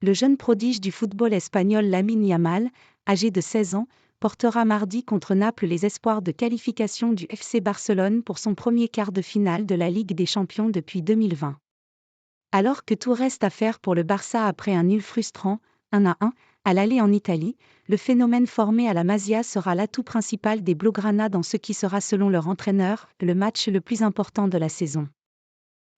Le jeune prodige du football espagnol Lamine Yamal, âgé de 16 ans, portera mardi contre Naples les espoirs de qualification du FC Barcelone pour son premier quart de finale de la Ligue des Champions depuis 2020. Alors que tout reste à faire pour le Barça après un nul frustrant, 1-1, à l'aller en Italie, le phénomène formé à la Masia sera l'atout principal des Blaugrana dans ce qui sera selon leur entraîneur, le match le plus important de la saison.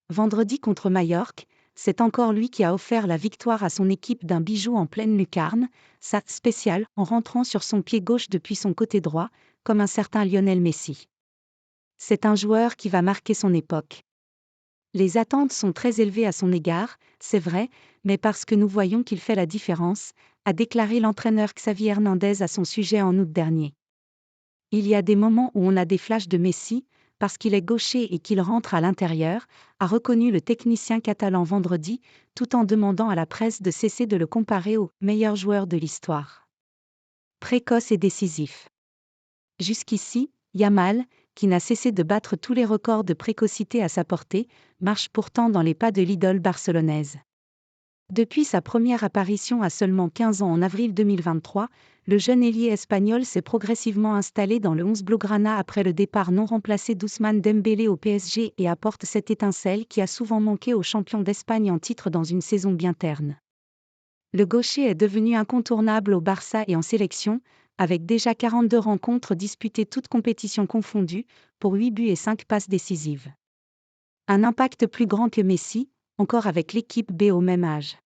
Vendredi contre Majorque, c'est encore lui qui a offert la victoire à son équipe d'un bijou en pleine lucarne, ça spécial en rentrant sur son pied gauche depuis son côté droit, comme un certain Lionel Messi. C'est un joueur qui va marquer son époque. Les attentes sont très élevées à son égard, c'est vrai, mais parce que nous voyons qu'il fait la différence, a déclaré l'entraîneur Xavi Hernandez à son sujet en août dernier. Il y a des moments où on a des flashs de Messi, parce qu'il est gaucher et qu'il rentre à l'intérieur, a reconnu le technicien catalan vendredi, tout en demandant à la presse de cesser de le comparer au meilleur joueur de l'histoire. Précoce et décisif. Jusqu'ici, Yamal, qui n'a cessé de battre tous les records de précocité à sa portée, marche pourtant dans les pas de l'idole barcelonaise. Depuis sa première apparition à seulement 15 ans en avril 2023, le jeune ailier espagnol s'est progressivement installé dans le 11 Blaugrana après le départ non remplacé d'Ousmane Dembélé au PSG et apporte cette étincelle qui a souvent manqué aux champions d'Espagne en titre dans une saison bien terne. Le gaucher est devenu incontournable au Barça et en sélection, avec déjà 42 rencontres disputées toutes compétitions confondues, pour 8 buts et 5 passes décisives. Un impact plus grand que Messi, encore avec l'équipe B au même âge.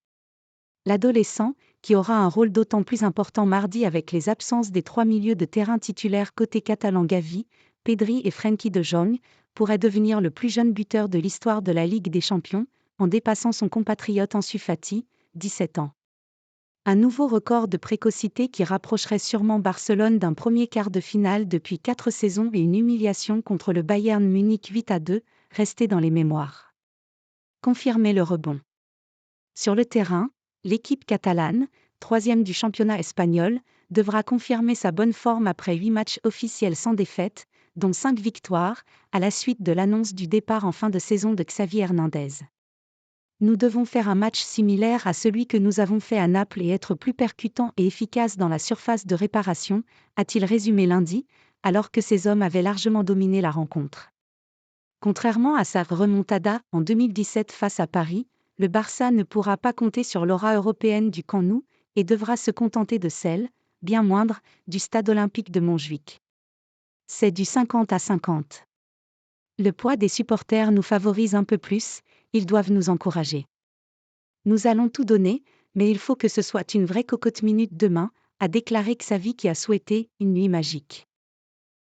L'adolescent, qui aura un rôle d'autant plus important mardi avec les absences des 3 milieux de terrain titulaires côté catalan Gavi, Pedri et Frenkie de Jong, pourrait devenir le plus jeune buteur de l'histoire de la Ligue des Champions, en dépassant son compatriote Ansu Fati, 17 ans. Un nouveau record de précocité qui rapprocherait sûrement Barcelone d'un premier quart de finale depuis 4 saisons et une humiliation contre le Bayern Munich 8-2, restée dans les mémoires. Confirmer le rebond. Sur le terrain, l'équipe catalane, 3e du championnat espagnol, devra confirmer sa bonne forme après 8 matchs officiels sans défaite, dont 5 victoires, à la suite de l'annonce du départ en fin de saison de Xavi Hernandez. Nous devons faire un match similaire à celui que nous avons fait à Naples et être plus percutant et efficace dans la surface de réparation, a-t-il résumé lundi, alors que ses hommes avaient largement dominé la rencontre. Contrairement à sa remontada en 2017 face à Paris, le Barça ne pourra pas compter sur l'aura européenne du Camp Nou et devra se contenter de celle, bien moindre, du stade olympique de Montjuïc. C'est du 50-50. Le poids des supporters nous favorise un peu plus, ils doivent nous encourager. Nous allons tout donner, mais il faut que ce soit une vraie cocotte minute demain, a déclaré Xavi qui a souhaité une nuit magique.